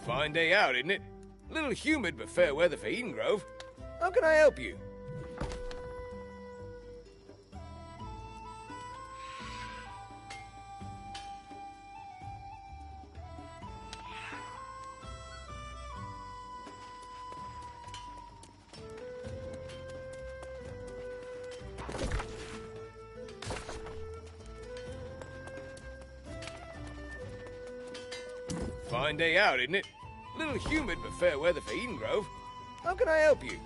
Fine day out, isn't it? A little humid, but fair weather for Eden Grove. How can I help you? Fine day out, isn't it? A little humid, but fair weather for Eden Grove. How can I help you?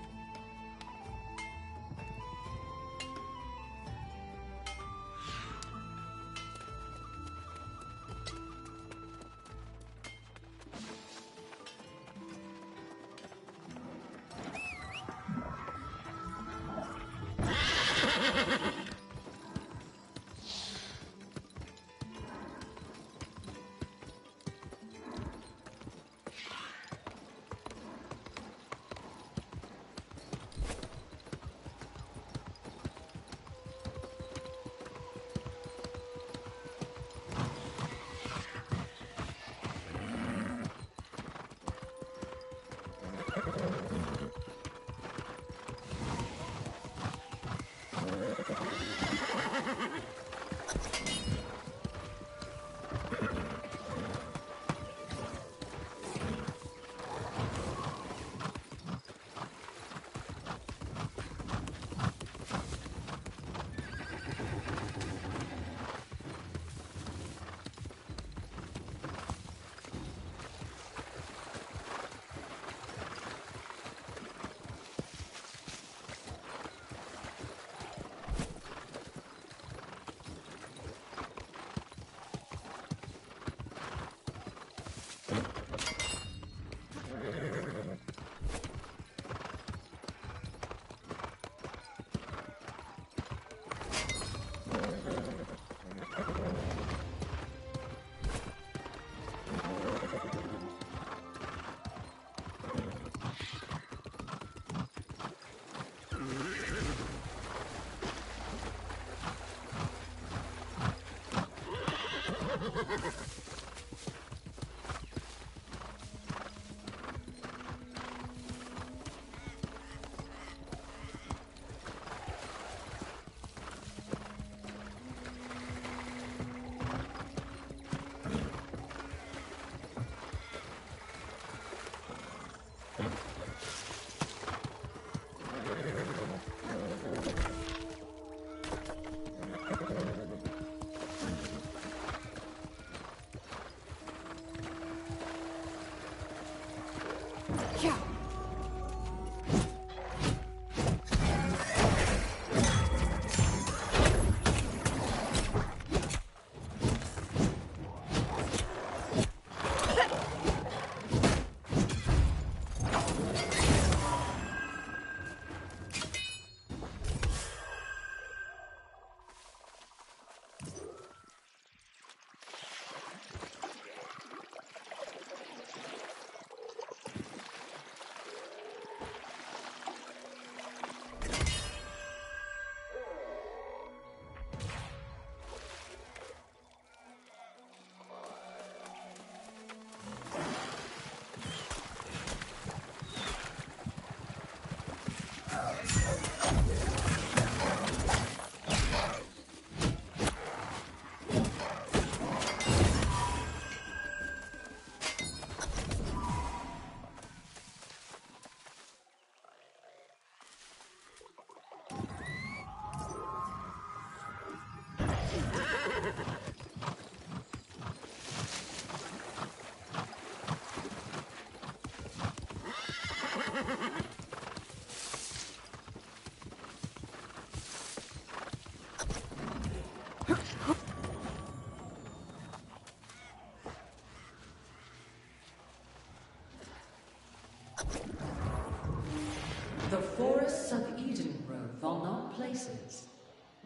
forests of Eden growth are not places.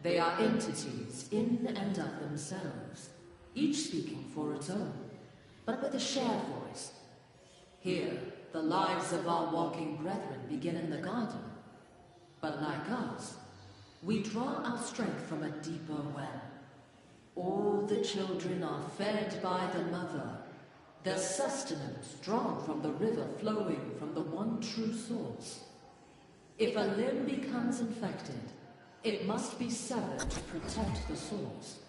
They are entities in and of themselves, each speaking for its own, but with a shared voice. Here, the lives of our walking brethren begin in the garden. But like us, we draw our strength from a deeper well. All the children are fed by the mother, their sustenance drawn from the river flowing from the one true source. If a limb becomes infected, it must be severed to protect the source.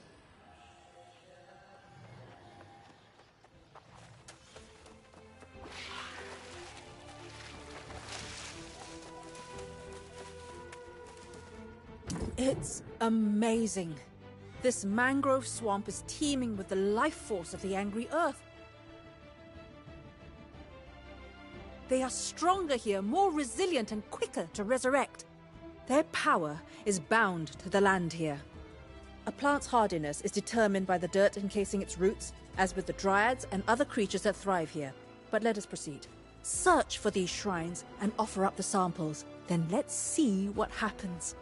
It's amazing. This mangrove swamp is teeming with the life force of the angry earth. They are stronger here, more resilient and quicker to resurrect. Their power is bound to the land here. A plant's hardiness is determined by the dirt encasing its roots, as with the dryads and other creatures that thrive here. But let us proceed. Search for these shrines and offer up the samples. Then let's see what happens.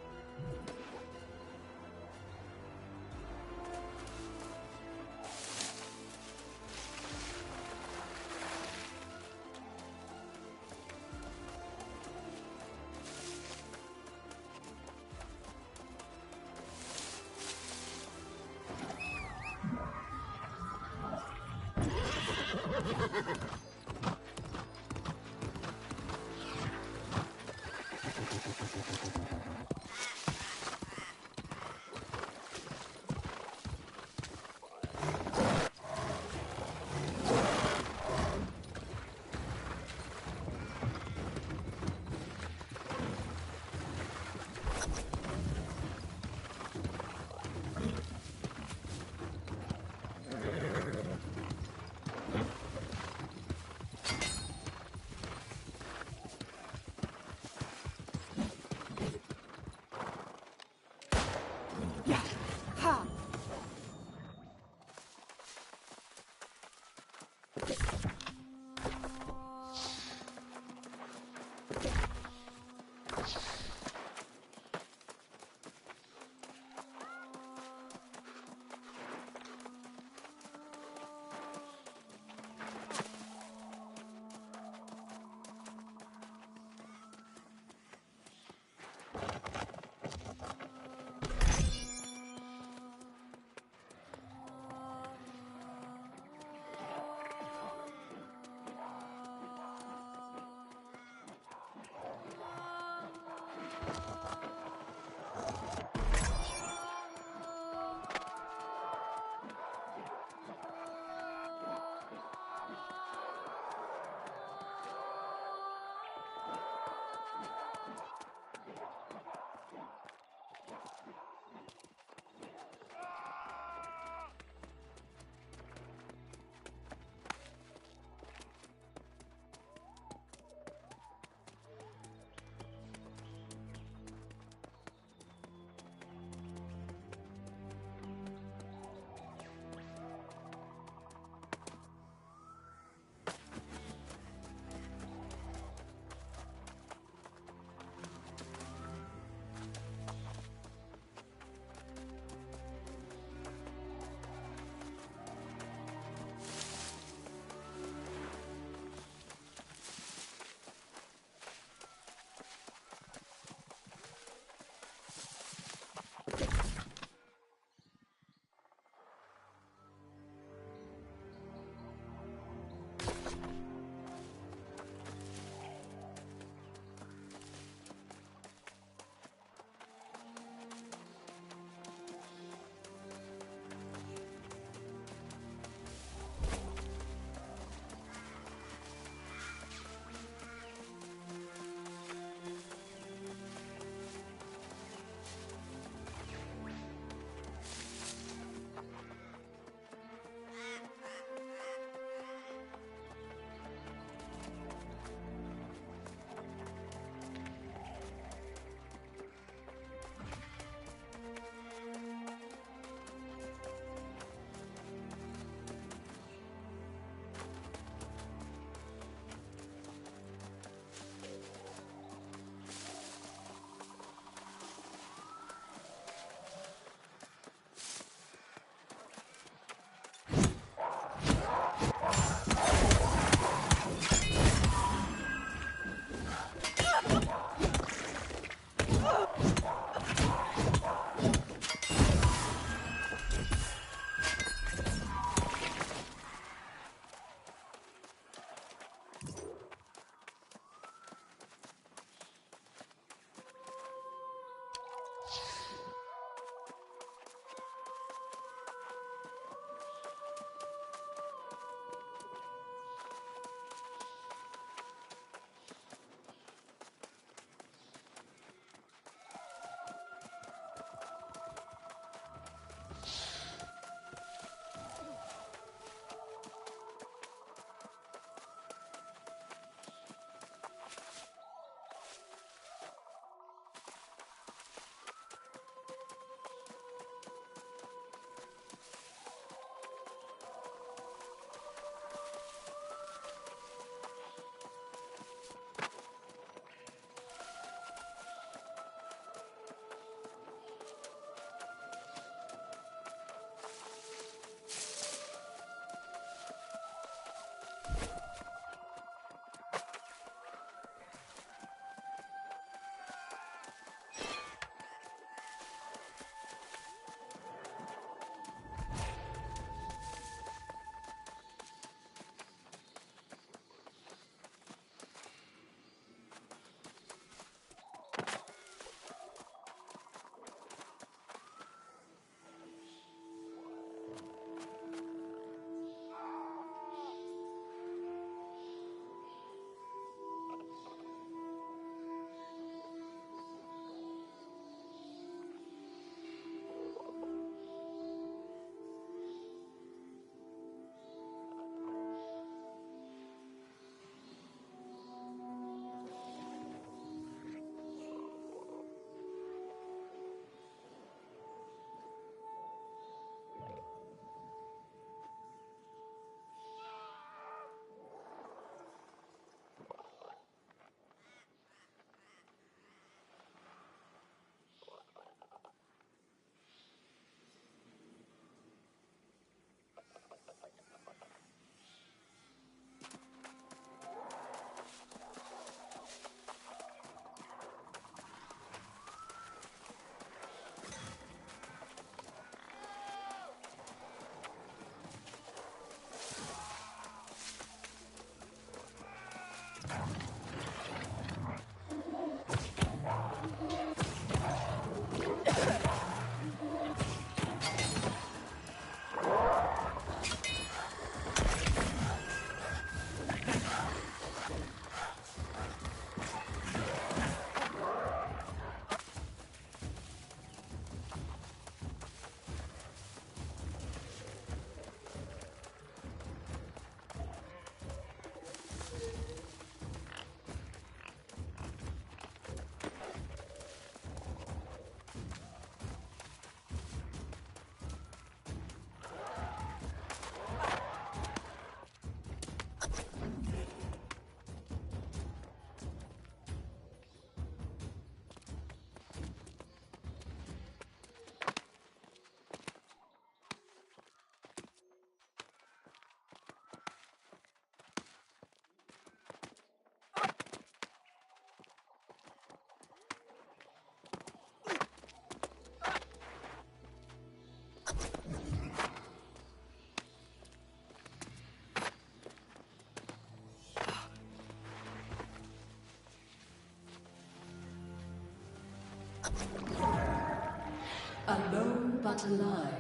Alone but alive,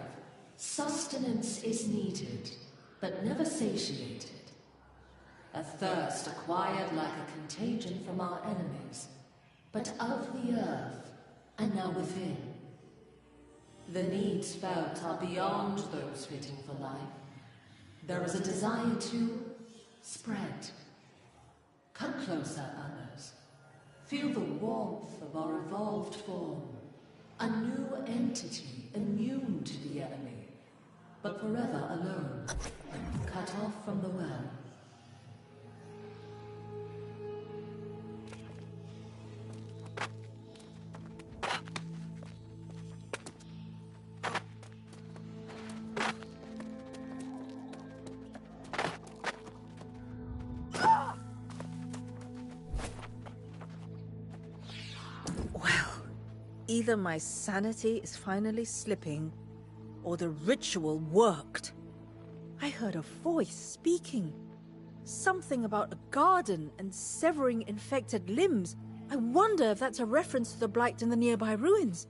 sustenance is needed, but never satiated. A thirst acquired like a contagion from our enemies, but of the earth, and now within. The needs felt are beyond those fitting for life. There is a desire to spread. Come closer, others. Feel the warmth of our evolved form. A new entity immune to the enemy, but forever alone, cut off from the well. Either my sanity is finally slipping, or the ritual worked. I heard a voice speaking. Something about a garden and severing infected limbs. I wonder if that's a reference to the blight in the nearby ruins.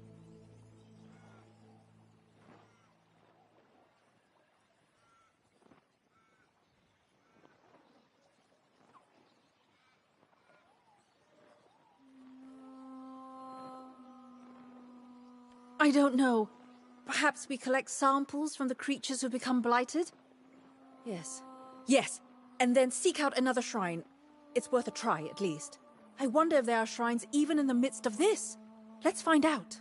I don't know. Perhaps we collect samples from the creatures who become blighted? Yes. Yes, and then seek out another shrine. It's worth a try, at least. I wonder if there are shrines even in the midst of this. Let's find out.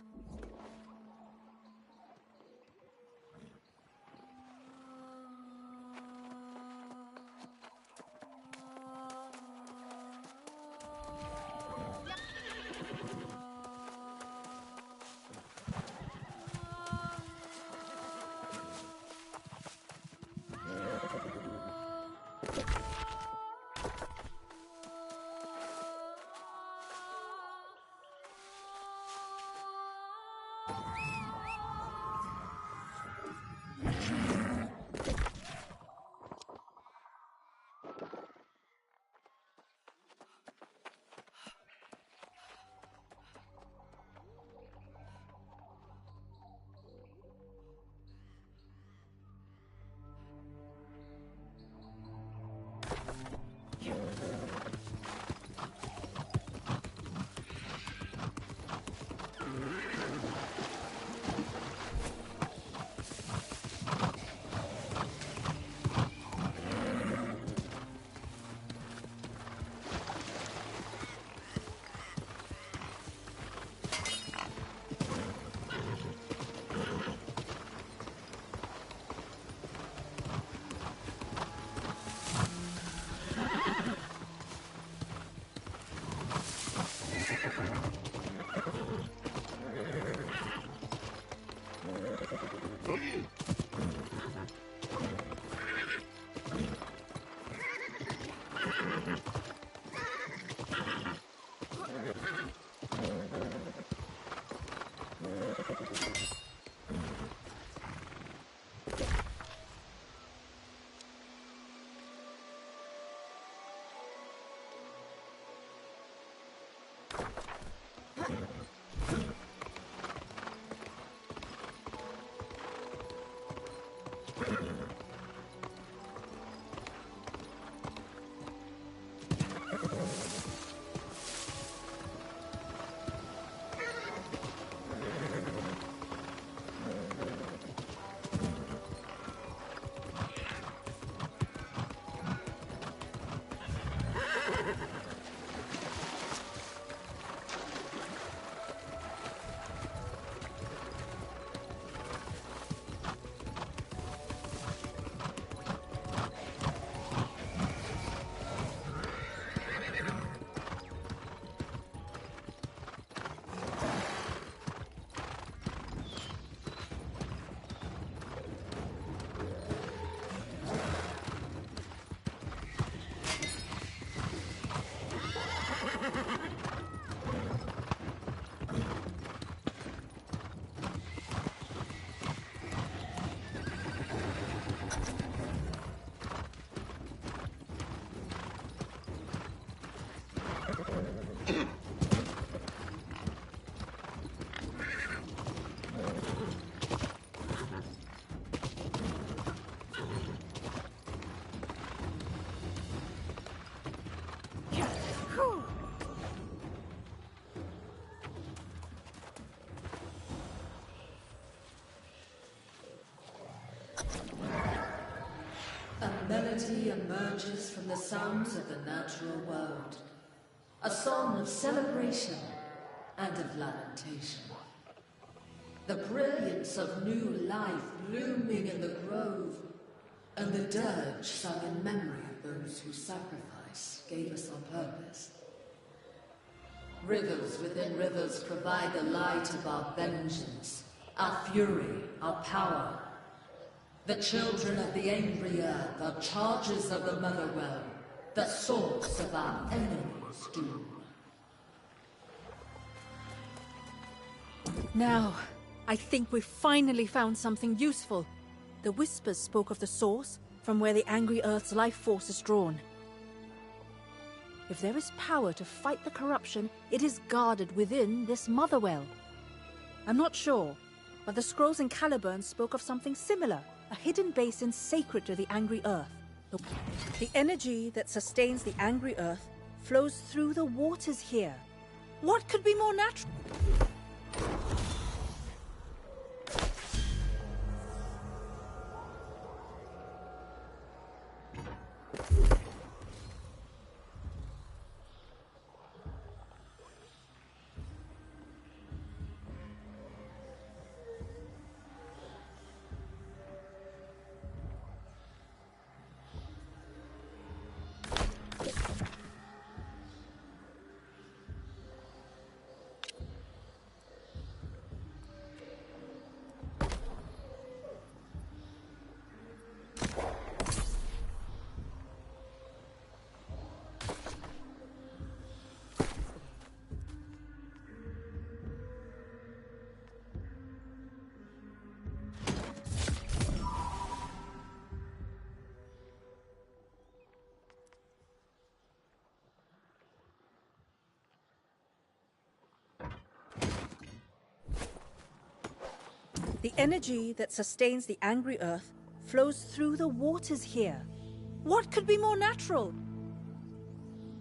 melody emerges from the sounds of the natural world. A song of celebration and of lamentation. The brilliance of new life blooming in the grove, and the dirge sung in memory of those whose sacrifice gave us our purpose. Rivers within rivers provide the light of our vengeance, our fury, our power. The children of the angry earth are chargers of the Motherwell, the source of our enemies' doom. Now, I think we've finally found something useful. The Whispers spoke of the source, from where the angry Earth's life force is drawn. If there is power to fight the corruption, it is guarded within this Motherwell. I'm not sure, but the scrolls in Caliburn spoke of something similar, a hidden basin sacred to the angry Earth. The energy that sustains the angry Earth flows through the waters here. What could be more natural? The energy that sustains the angry Earth flows through the waters here. What could be more natural?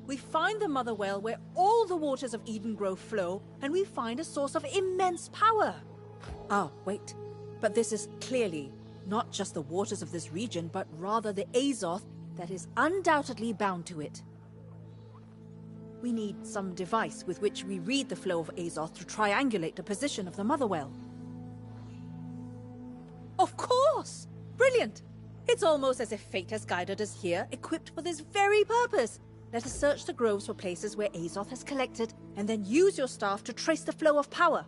We find the Motherwell where all the waters of Eden Grove flow, and we find a source of immense power. Ah, wait. But this is clearly not just the waters of this region, but rather the Azoth that is undoubtedly bound to it. We need some device with which we read the flow of Azoth to triangulate the position of the Motherwell. Of course! Brilliant! It's almost as if fate has guided us here, equipped for this very purpose. Let us search the groves for places where Azoth has collected, and then use your staff to trace the flow of power.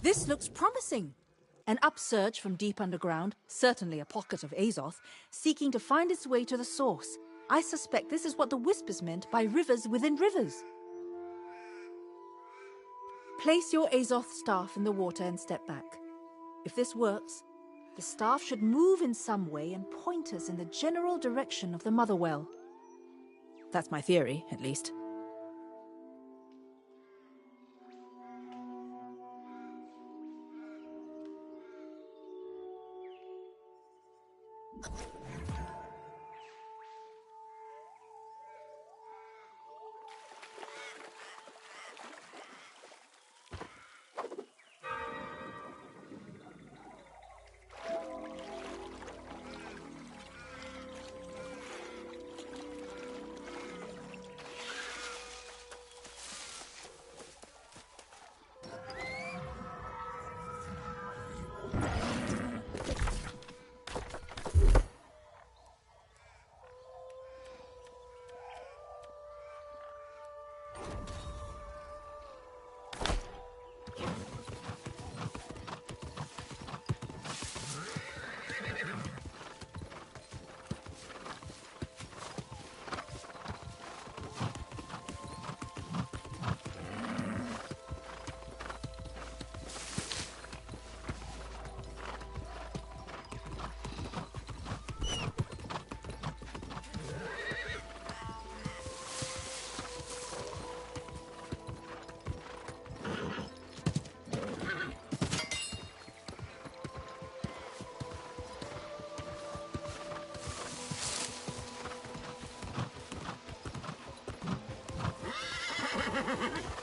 This looks promising. An upsurge from deep underground, certainly a pocket of Azoth, seeking to find its way to the source. I suspect this is what the Whispers meant by rivers within rivers. Place your Azoth staff in the water and step back. If this works, the staff should move in some way and point us in the general direction of the Motherwell. That's my theory, at least. Yeah.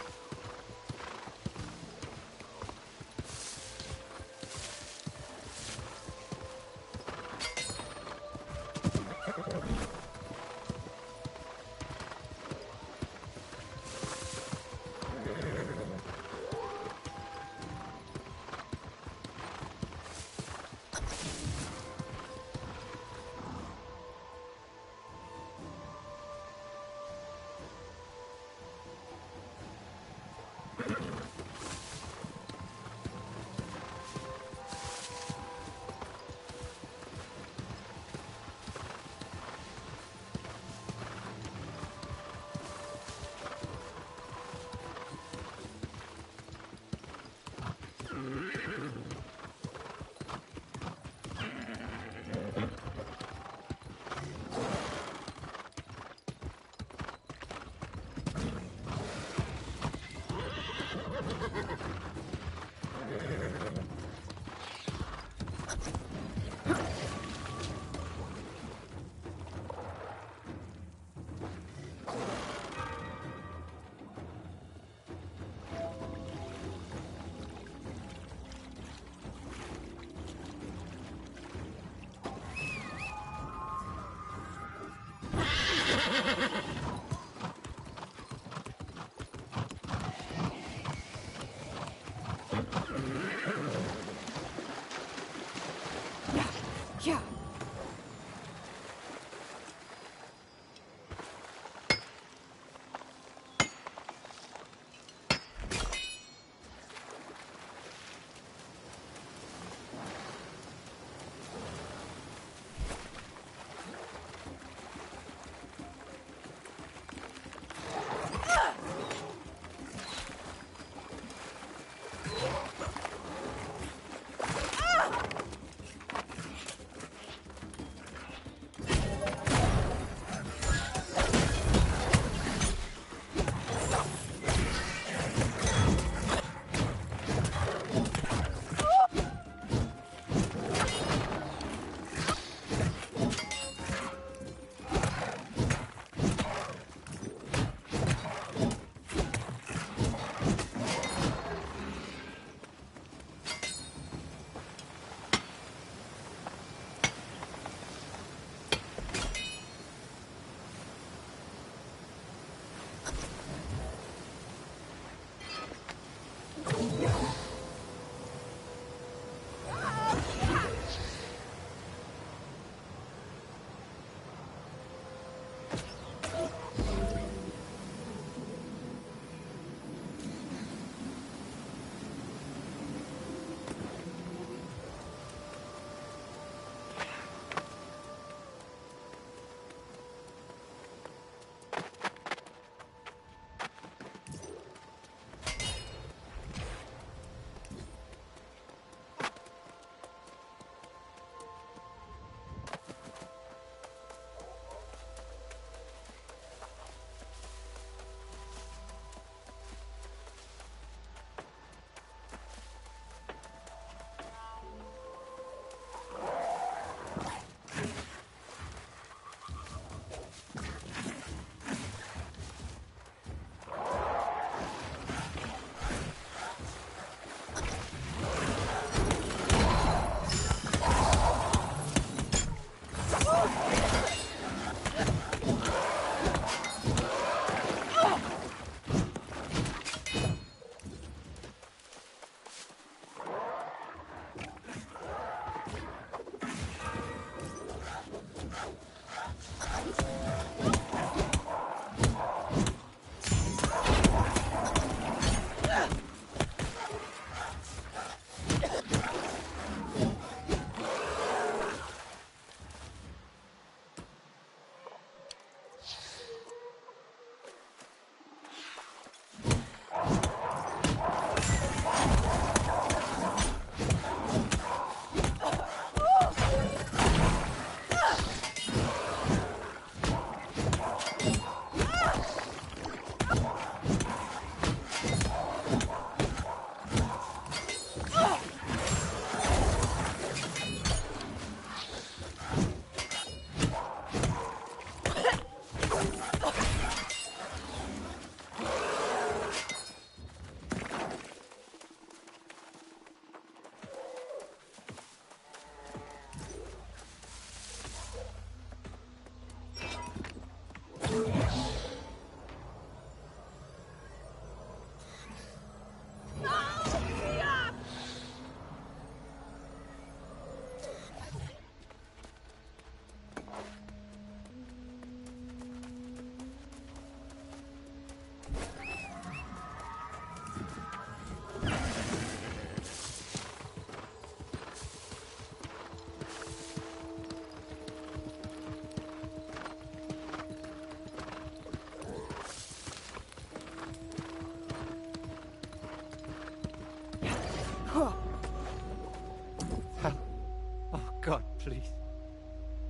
God, please.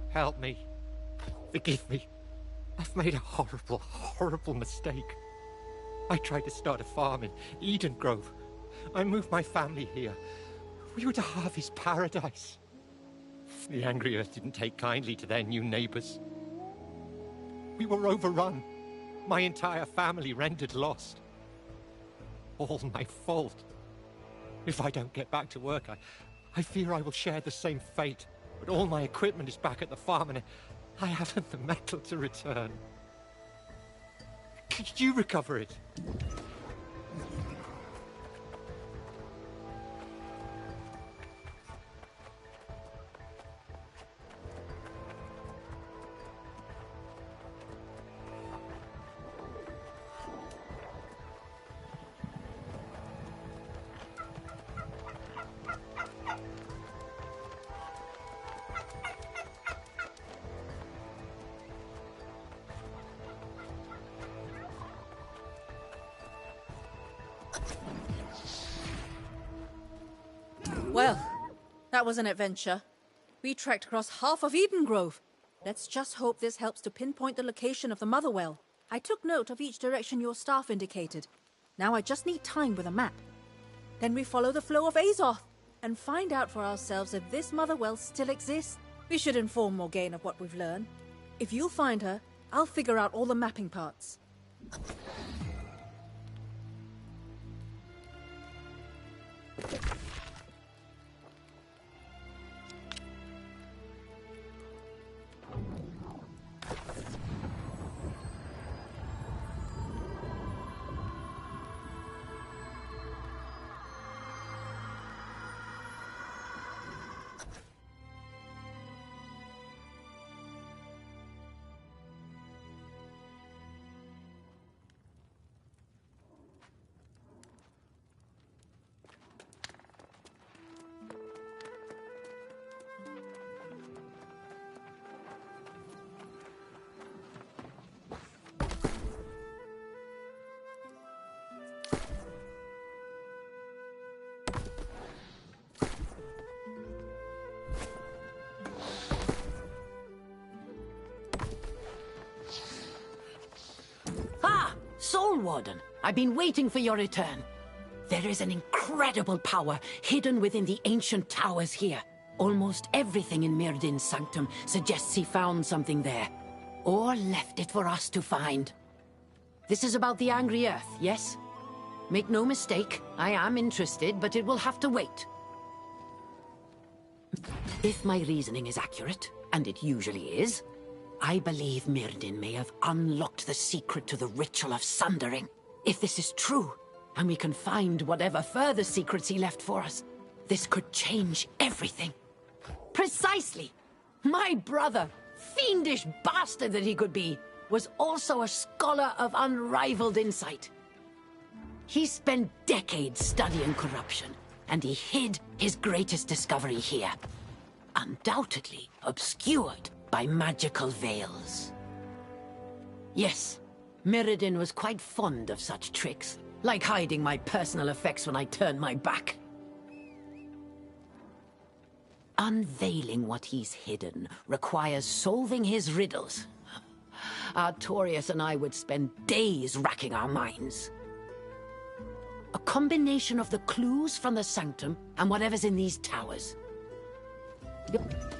Help me. Forgive me. I've made a horrible, horrible mistake. I tried to start a farm in Eden Grove. I moved my family here. We were to harvest paradise. The Angry Earth didn't take kindly to their new neighbors. We were overrun. My entire family rendered lost. All my fault. If I don't get back to work, I fear I will share the same fate. But all my equipment is back at the farm and I haven't the metal to return. Could you recover it? Well, that was an adventure. We trekked across half of Eden Grove. Let's just hope this helps to pinpoint the location of the Mother Well. I took note of each direction your staff indicated. Now I just need time with a map. Then we follow the flow of Azoth and find out for ourselves if this Mother Well still exists. We should inform Morgane of what we've learned. If you'll find her, I'll figure out all the mapping parts. Soul Warden, I've been waiting for your return. There is an incredible power hidden within the ancient towers here. Almost everything in Myrdin's sanctum suggests he found something there, or left it for us to find. This is about the Angry Earth, yes? Make no mistake, I am interested, but it will have to wait. If my reasoning is accurate, and it usually is, I believe Myrdin may have unlocked the secret to the ritual of sundering. If this is true, and we can find whatever further secrets he left for us, this could change everything. Precisely! My brother, fiendish bastard that he could be, was also a scholar of unrivaled insight. He spent decades studying corruption, and he hid his greatest discovery here. Undoubtedly obscured by magical veils. Yes, Myrdin was quite fond of such tricks, like hiding my personal effects when I turned my back. Unveiling what he's hidden requires solving his riddles. Artorius and I would spend days racking our minds. A combination of the clues from the Sanctum and whatever's in these towers. Yep.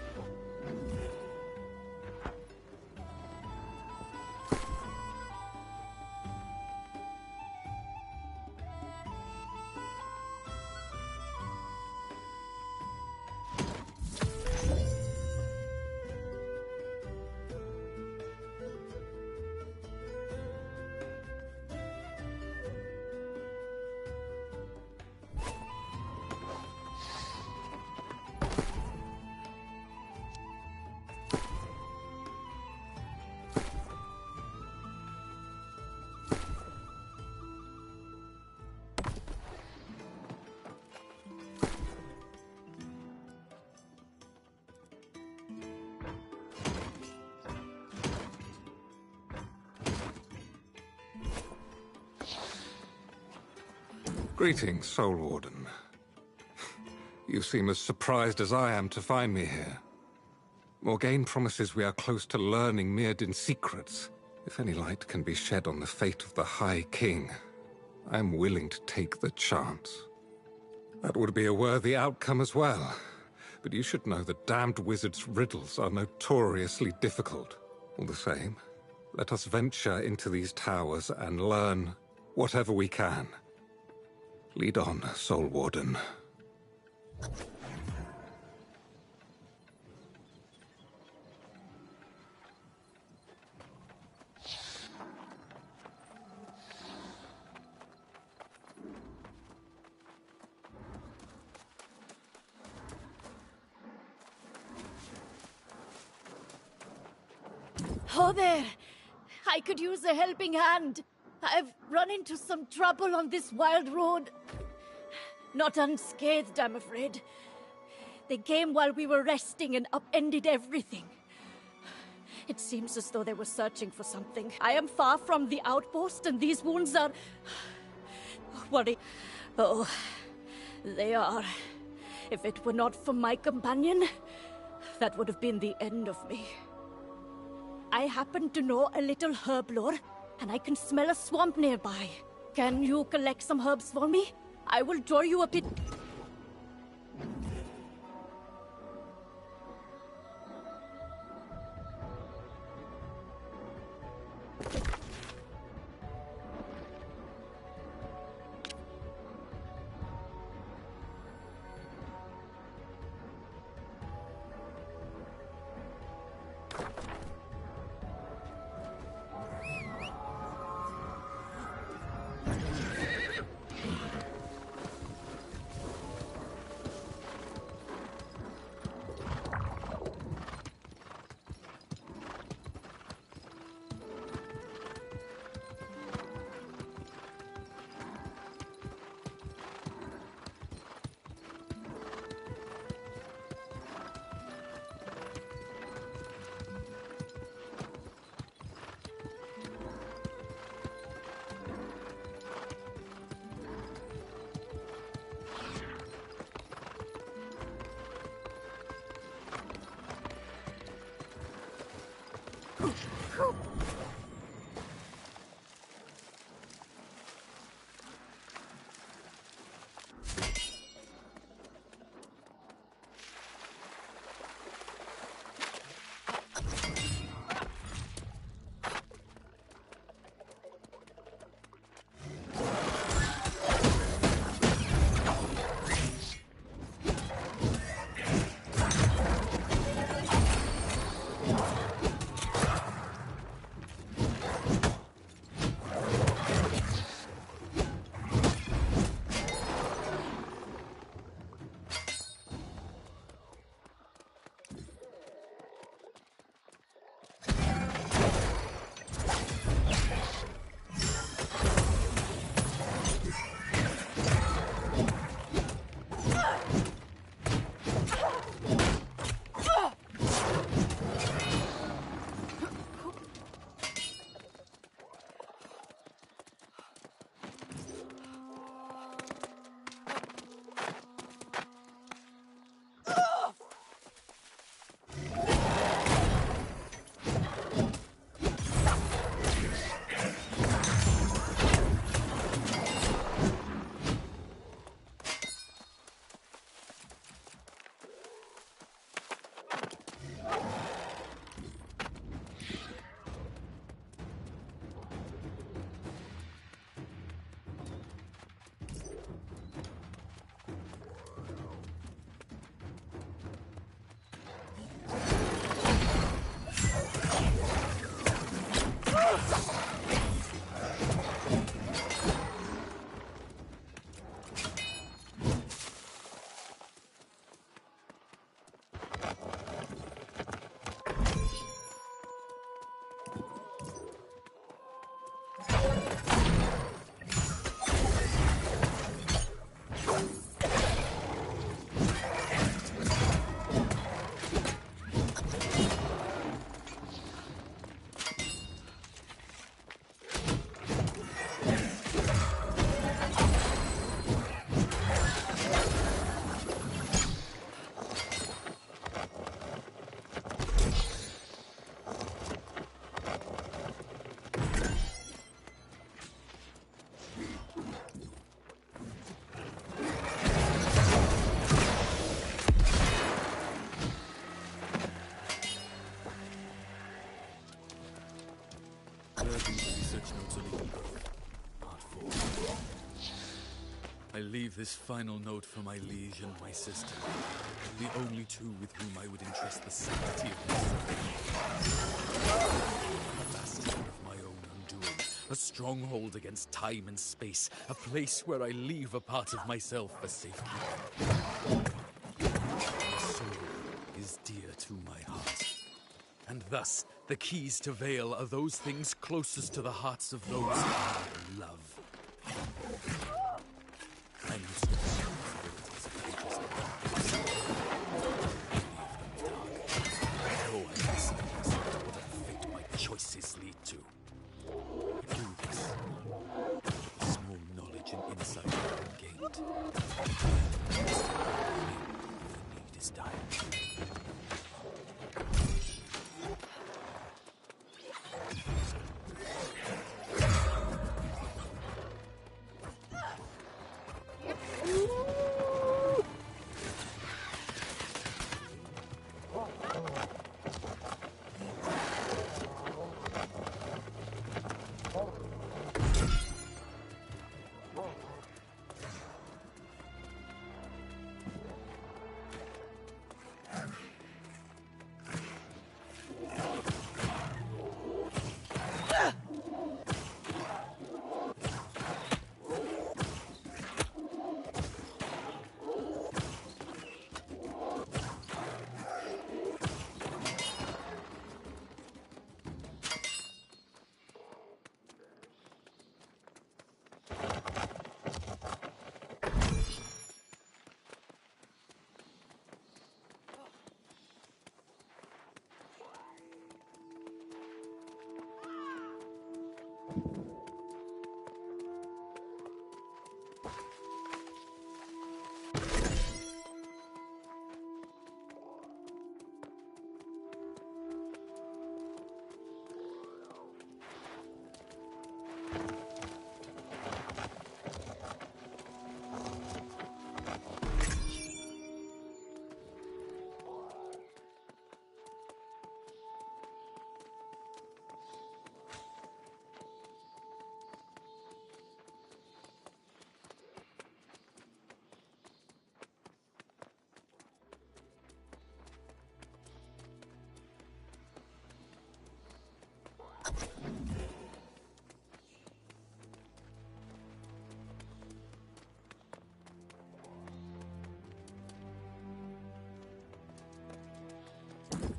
Greetings, Soul Warden. You seem as surprised as I am to find me here. Morgaine promises we are close to learning Mirrodin's secrets. If any light can be shed on the fate of the High King, I am willing to take the chance. That would be a worthy outcome as well. But you should know that damned wizards' riddles are notoriously difficult. All the same, let us venture into these towers and learn whatever we can. Lead on, Soul Warden. Oh there! I could use a helping hand. I've run into some trouble on this wild road. Not unscathed, I'm afraid. They came while we were resting and upended everything. It seems as though they were searching for something. I am far from the outpost, and these wounds are... worry. Oh, they are. If it were not for my companion, that would have been the end of me. I happen to know a little herb lore, and I can smell a swamp nearby. Can you collect some herbs for me? I will draw you a bit... I leave this final note for my liege and my sister, the only two with whom I would entrust the sanctity of my soul. A bastion of my own undoing, a stronghold against time and space, a place where I leave a part of myself for safekeeping. My soul is dear to my heart, and thus the keys to Vale are those things closest to the hearts of those I love. I must assume the responsibilities of many of them dark. Though I must myself to whatever fate my choices lead to. I do this with the small knowledge and insight I have gained. The need is dire.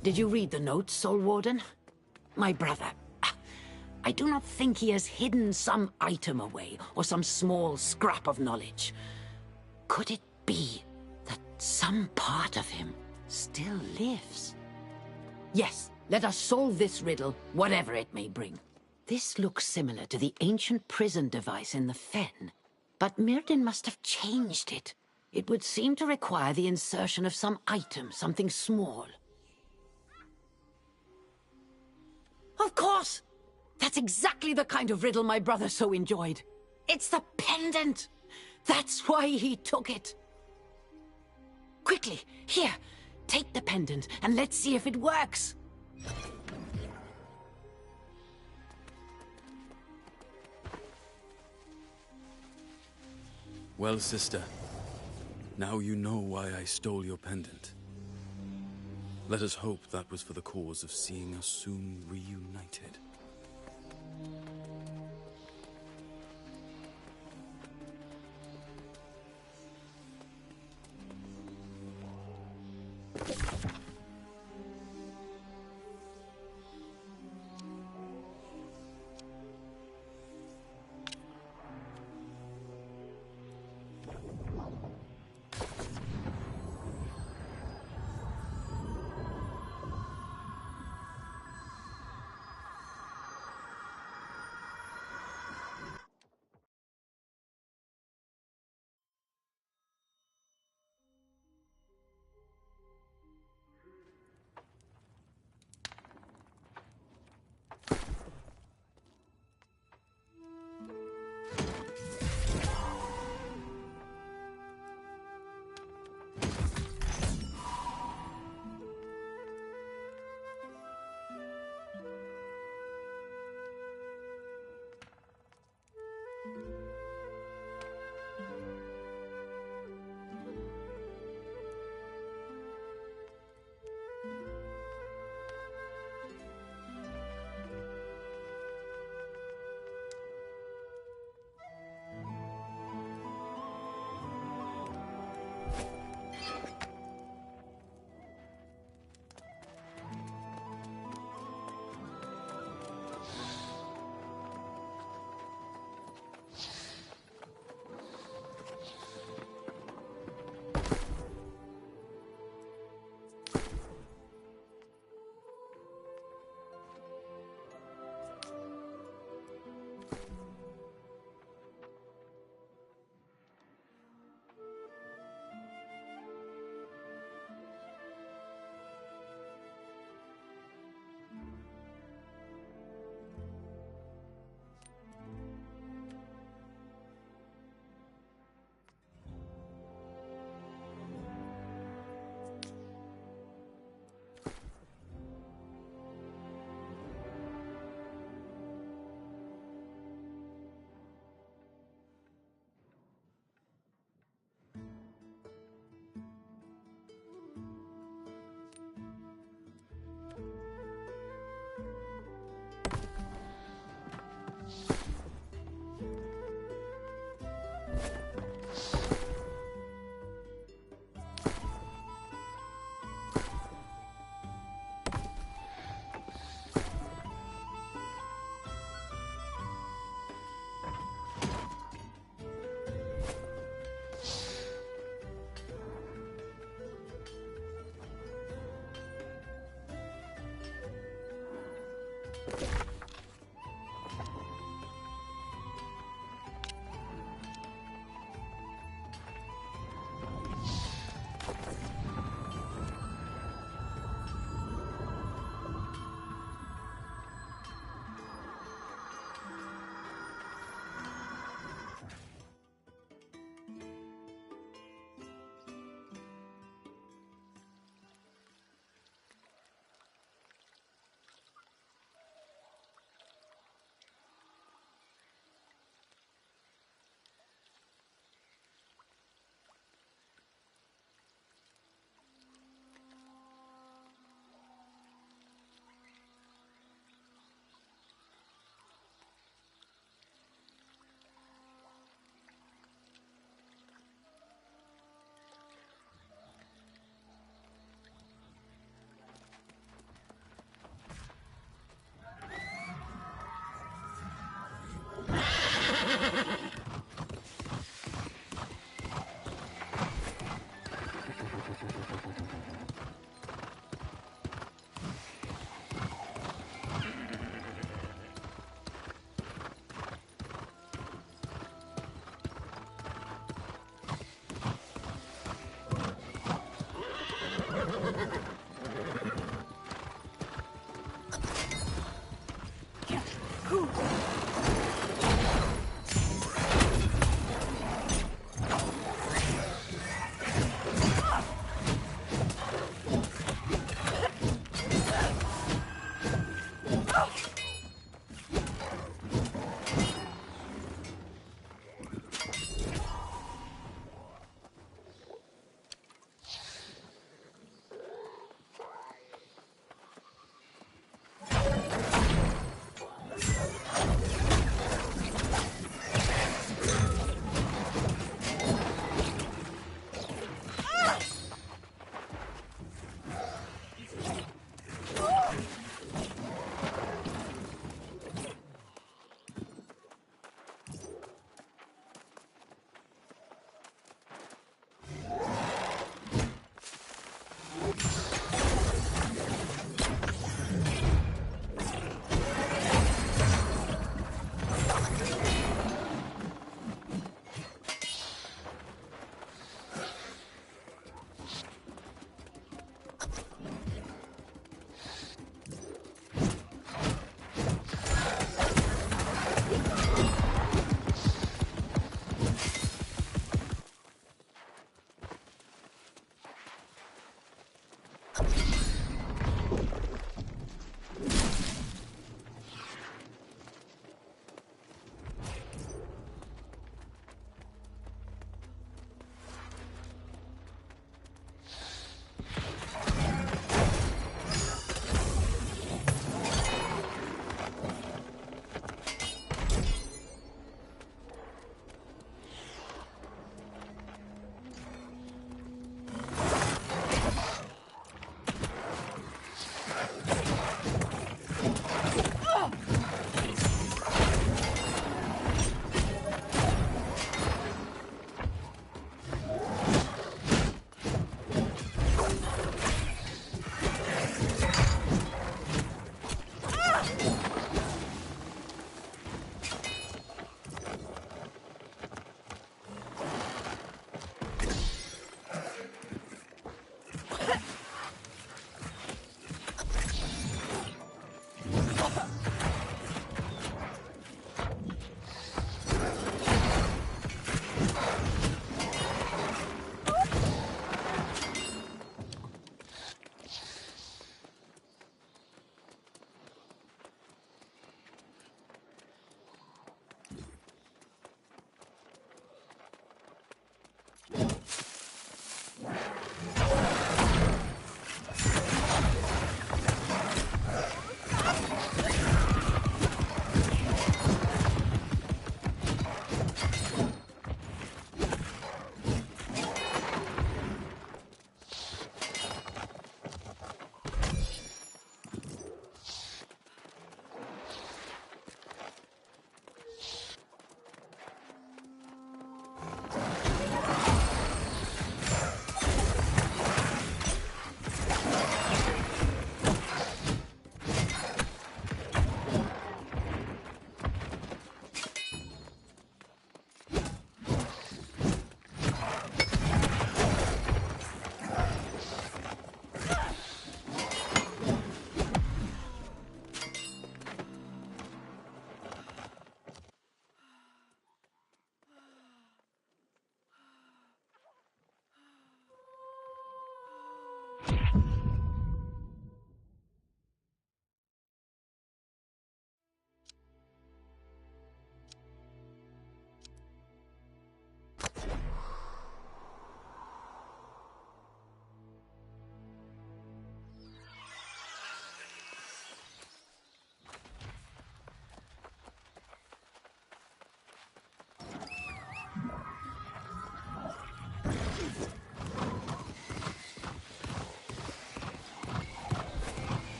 Did you read the notes, Soul Warden? My brother. I do not think he has hidden some item away, or some small scrap of knowledge. Could it be that some part of him still lives? Yes, let us solve this riddle, whatever it may bring. This looks similar to the ancient prison device in the Fen, but Myrddin must have changed it. It would seem to require the insertion of some item, something small. Of course! That's exactly the kind of riddle my brother so enjoyed. It's the pendant! That's why he took it. Quickly, here, take the pendant and let's see if it works. Well, sister, now you know why I stole your pendant. Let us hope that was for the cause of seeing us soon reunited.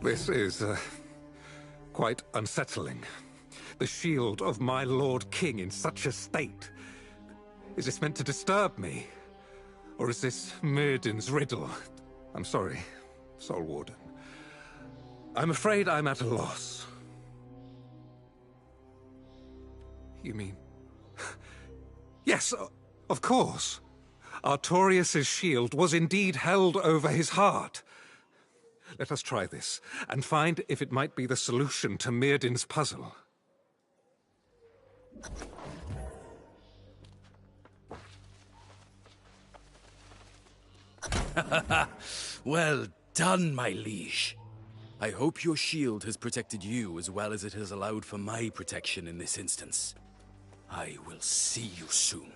This is, quite unsettling. The shield of my Lord King in such a state. Is this meant to disturb me? Or is this Myrddin's riddle? I'm sorry, Soul Warden. I'm afraid I'm at a loss. You mean... Yes, of course. Artorius' shield was indeed held over his heart. Let us try this, and find if it might be the solution to Myrddin's puzzle. Well done, my liege. I hope your shield has protected you as well as it has allowed for my protection in this instance. I will see you soon.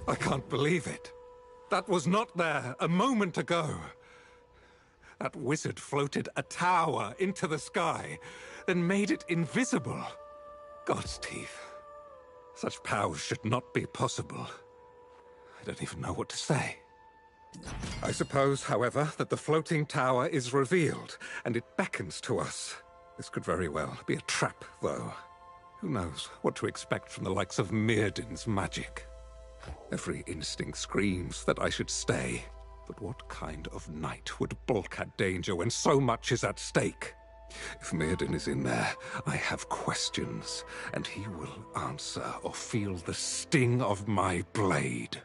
I can't believe it. That was not there a moment ago. That wizard floated a tower into the sky, then made it invisible. God's teeth. Such powers should not be possible. I don't even know what to say. I suppose, however, that the floating tower is revealed, and it beckons to us. This could very well be a trap, though. Who knows what to expect from the likes of Myrddin's magic? Every instinct screams that I should stay. But what kind of knight would balk at danger when so much is at stake? If Myrddin is in there, I have questions, and he will answer or feel the sting of my blade.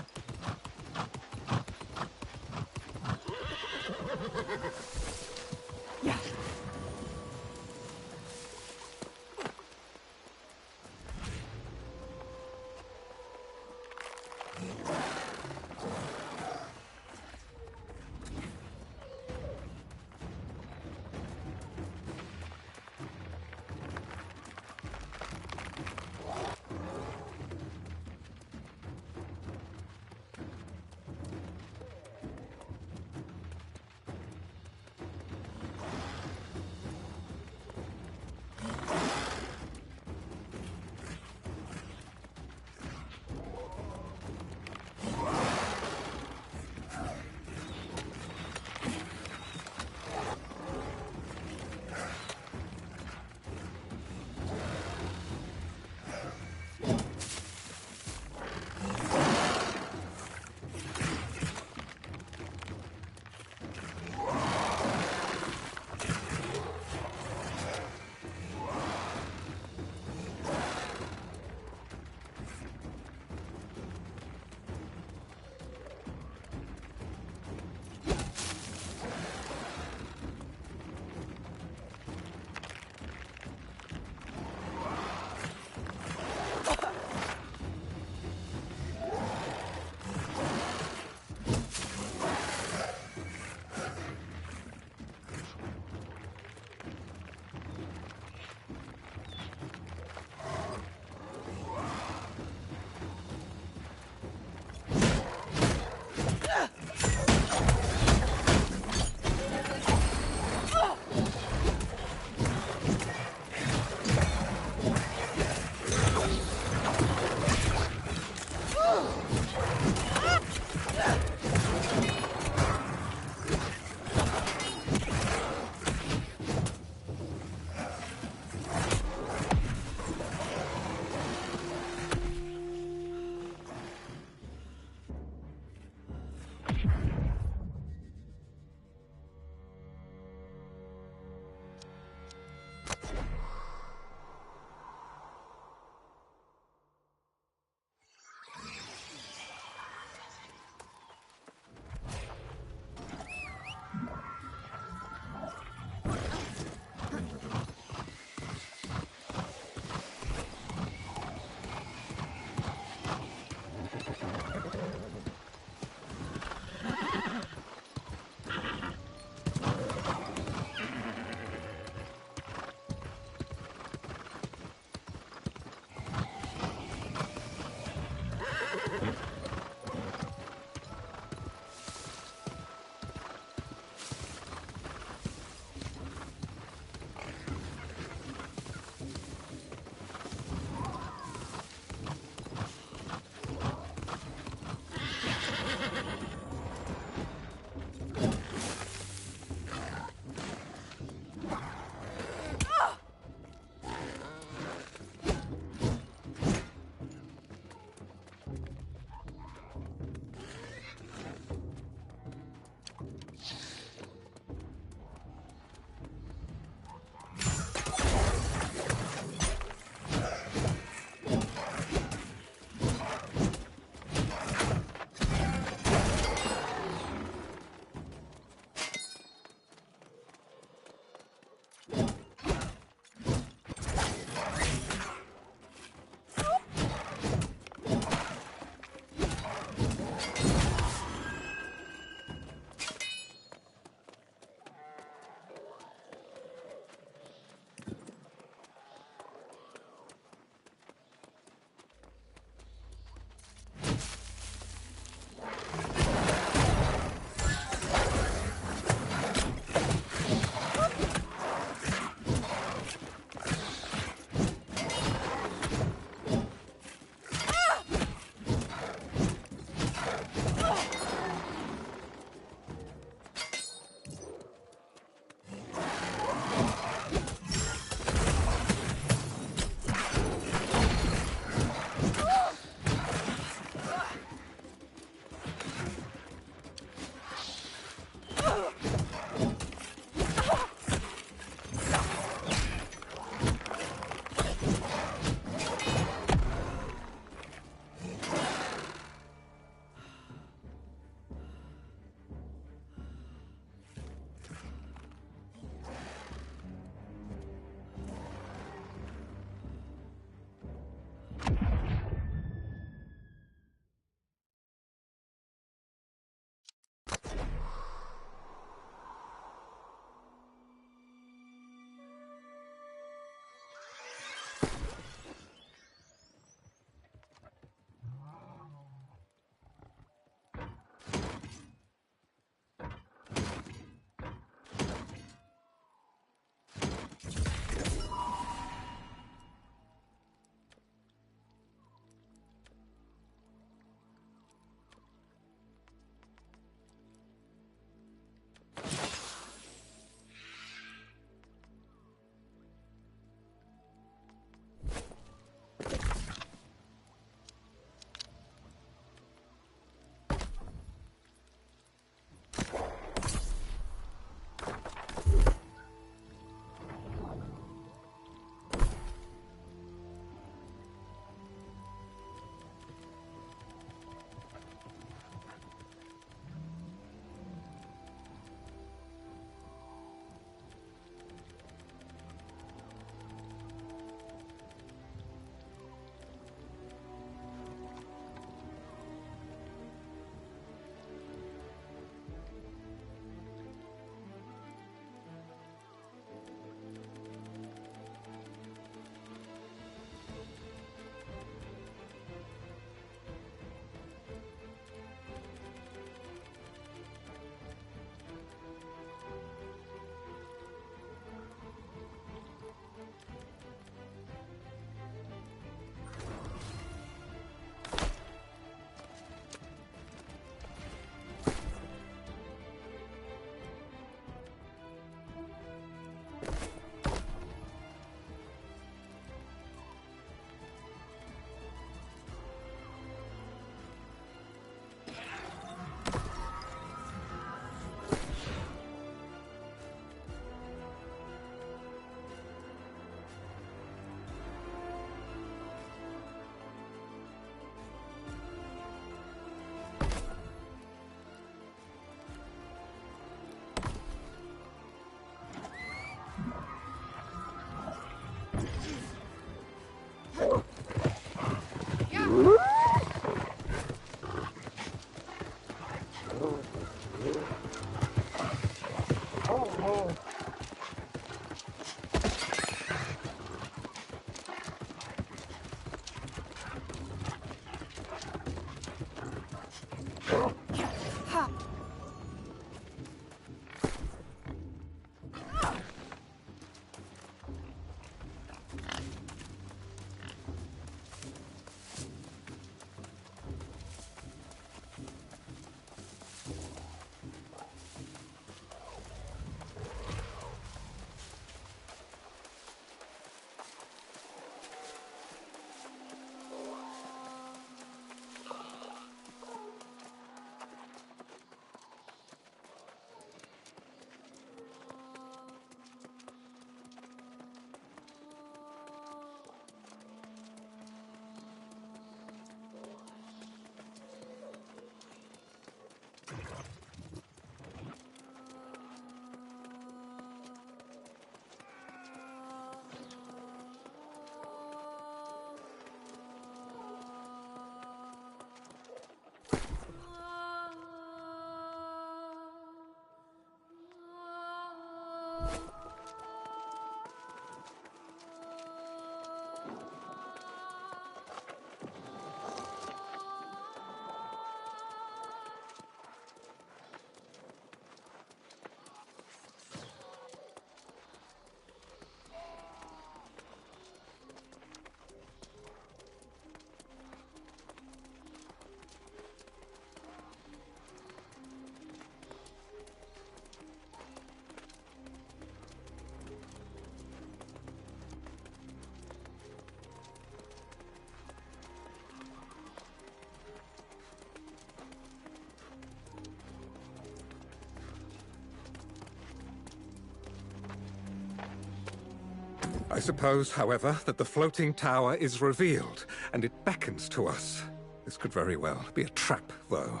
I suppose, however, that the floating tower is revealed, and it beckons to us. This could very well be a trap, though.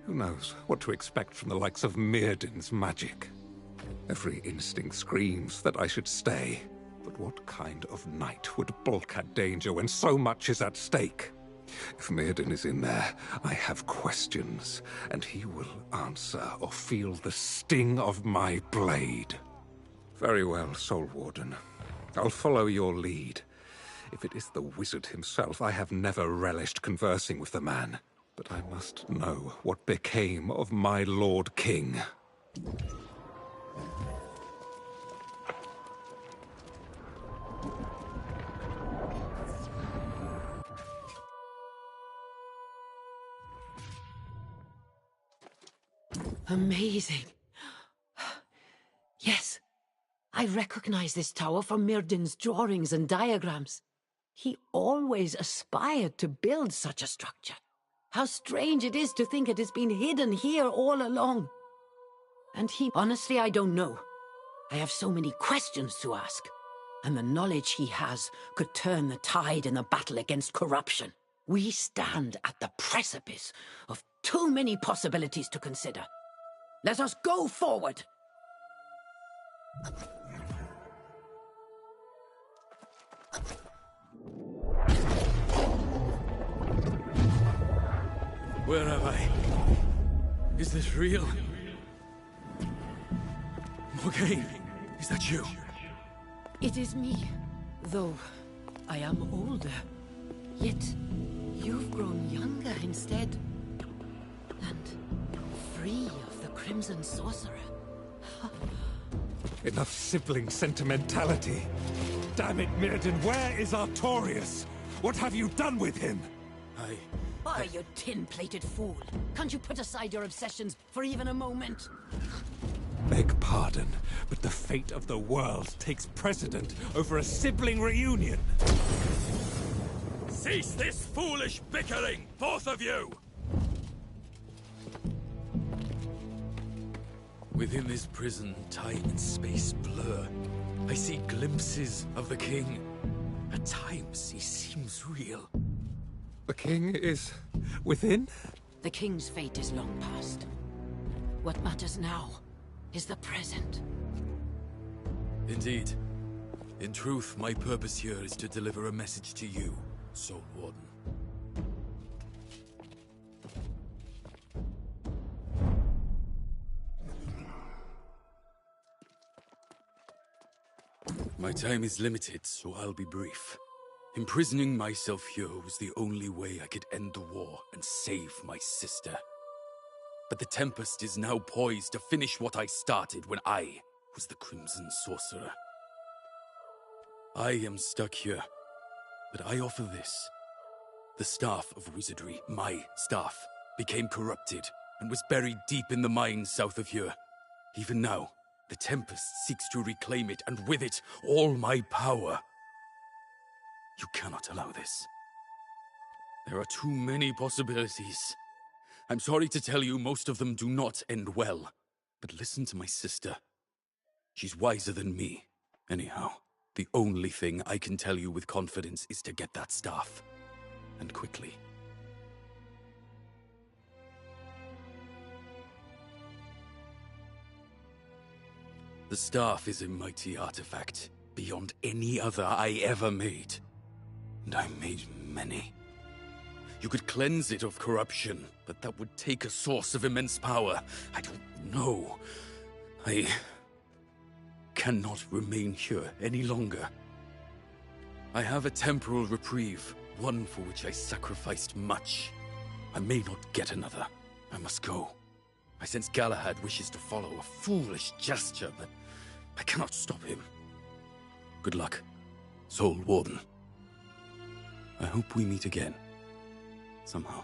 Who knows what to expect from the likes of Myrdin's magic? Every instinct screams that I should stay. But what kind of knight would balk at danger when so much is at stake? If Myrdin is in there, I have questions, and he will answer or feel the sting of my blade. Very well, Soul Warden. I'll follow your lead. If it is the wizard himself, I have never relished conversing with the man. But I must know what became of my Lord King. Amazing. Yes, I recognize this tower from Myrdin's drawings and diagrams. He always aspired to build such a structure. How strange it is to think it has been hidden here all along. And honestly, I don't know. I have so many questions to ask. And the knowledge he has could turn the tide in the battle against corruption. We stand at the precipice of too many possibilities to consider. Let us go forward! Where am I? Is this real? Morgaine, is that you? It is me, though I am older. Yet you've grown younger instead. And free of the Crimson Sorcerer. Enough sibling sentimentality. Damn it, Myrdin, where is Artorius? What have you done with him? Oh, you tin-plated fool. Can't you put aside your obsessions for even a moment? Beg pardon, but the fate of the world takes precedent over a sibling reunion. Cease this foolish bickering, both of you! Within this prison, time and space blur. I see glimpses of the king. At times, he seems real. The king is within? The king's fate is long past. What matters now is the present. Indeed. In truth, my purpose here is to deliver a message to you, Soul Warden. My time is limited, so I'll be brief. Imprisoning myself here was the only way I could end the war and save my sister. But the Tempest is now poised to finish what I started when I was the Crimson Sorcerer. I am stuck here, but I offer this. The Staff of Wizardry, my staff, became corrupted and was buried deep in the mines south of here. Even now, the Tempest seeks to reclaim it, and with it, all my power. You cannot allow this. There are too many possibilities. I'm sorry to tell you, most of them do not end well. But listen to my sister. She's wiser than me. Anyhow, the only thing I can tell you with confidence is to get that staff. And quickly. The staff is a mighty artifact, beyond any other I ever made. And I made many. You could cleanse it of corruption, but that would take a source of immense power. I don't know. I cannot remain here any longer. I have a temporal reprieve, one for which I sacrificed much. I may not get another. I must go. I sense Galahad wishes to follow a foolish gesture, but I cannot stop him. Good luck, Soul Warden. I hope we meet again. Somehow.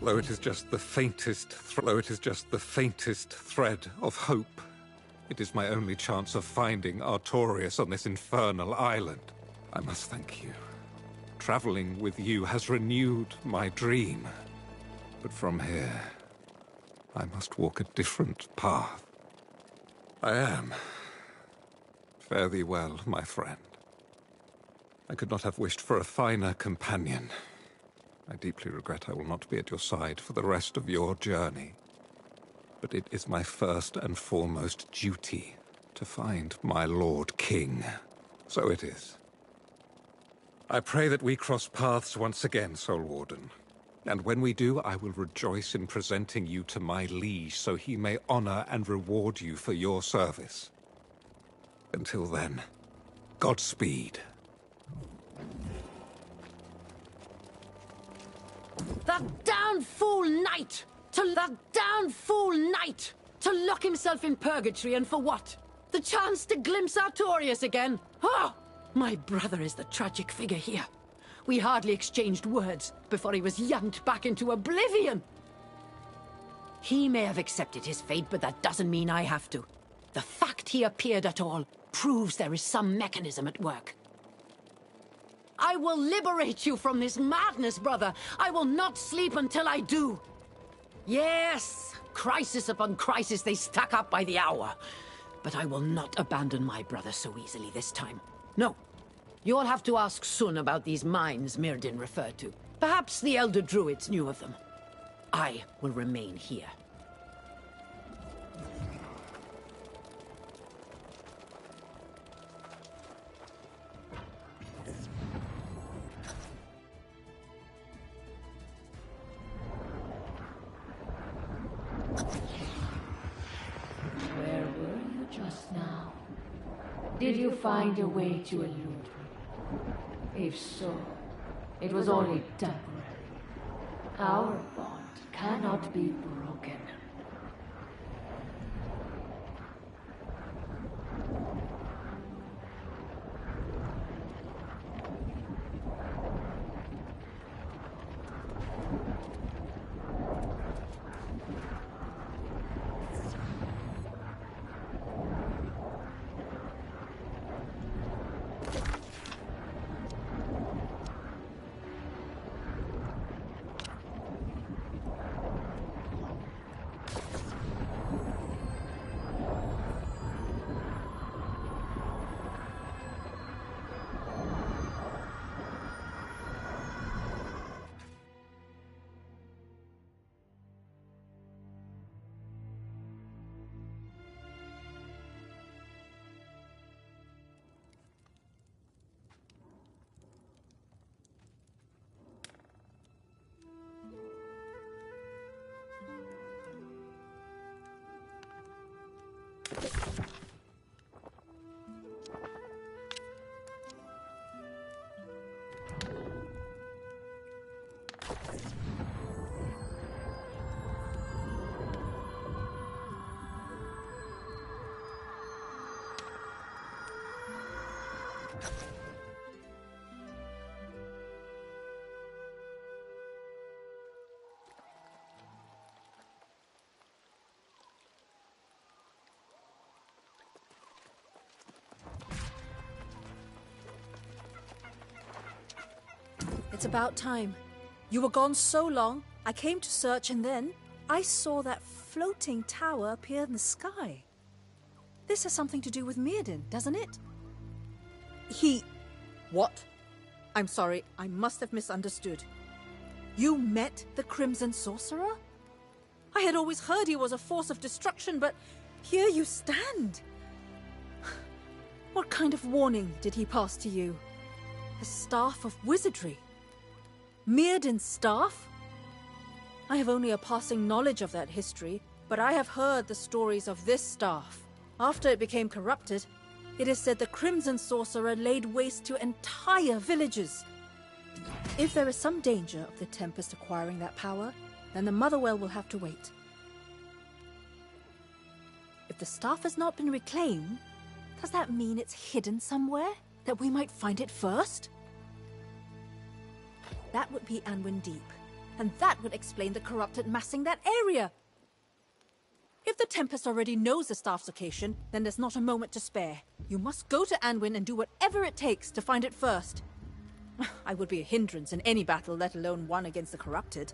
Though it is just the faintest thread of hope, it is my only chance of finding Artorias on this infernal island. I must thank you. Traveling with you has renewed my dream. But from here, I must walk a different path. I am. Fare thee well, my friend. I could not have wished for a finer companion. I deeply regret I will not be at your side for the rest of your journey. But it is my first and foremost duty to find my Lord King. So it is. I pray that we cross paths once again, Soul Warden. And when we do, I will rejoice in presenting you to my liege so he may honor and reward you for your service. Until then, Godspeed. That damn fool knight! To lock himself in purgatory, and for what? The chance to glimpse Artorias again? Oh! My brother is the tragic figure here. We hardly exchanged words before he was yanked back into oblivion. He may have accepted his fate, but that doesn't mean I have to. The fact he appeared at all proves there is some mechanism at work. I will liberate you from this madness, brother. I will not sleep until I do. Yes, crisis upon crisis, they stack up by the hour. But I will not abandon my brother so easily this time. No. You'll have to ask Sun about these mines Myrdin referred to. Perhaps the Elder Druids knew of them. I will remain here. Where were you just now? Did you find a way to elude me? If so, it was only temporary. Our bond cannot be broken. It's about time. You were gone so long, I came to search and then I saw that floating tower appear in the sky. This has something to do with Mirrodin, doesn't it? What? I'm sorry, I must have misunderstood. You met the Crimson Sorcerer? I had always heard he was a force of destruction, but here you stand. What kind of warning did he pass to you? A staff of wizardry? Mirrodin's staff? I have only a passing knowledge of that history, but I have heard the stories of this staff. After it became corrupted, it is said the Crimson Sorcerer laid waste to entire villages. If there is some danger of the Tempest acquiring that power, then the Motherwell will have to wait. If the staff has not been reclaimed, does that mean it's hidden somewhere? That we might find it first? That would be Anwin Deep, and that would explain the corrupted massing that area. If the Tempest already knows the staff's location, then there's not a moment to spare. You must go to Anwin and do whatever it takes to find it first. I would be a hindrance in any battle, let alone one against the corrupted.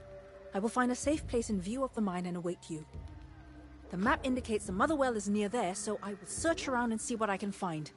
I will find a safe place in view of the mine and await you. The map indicates the Motherwell is near there, so I will search around and see what I can find.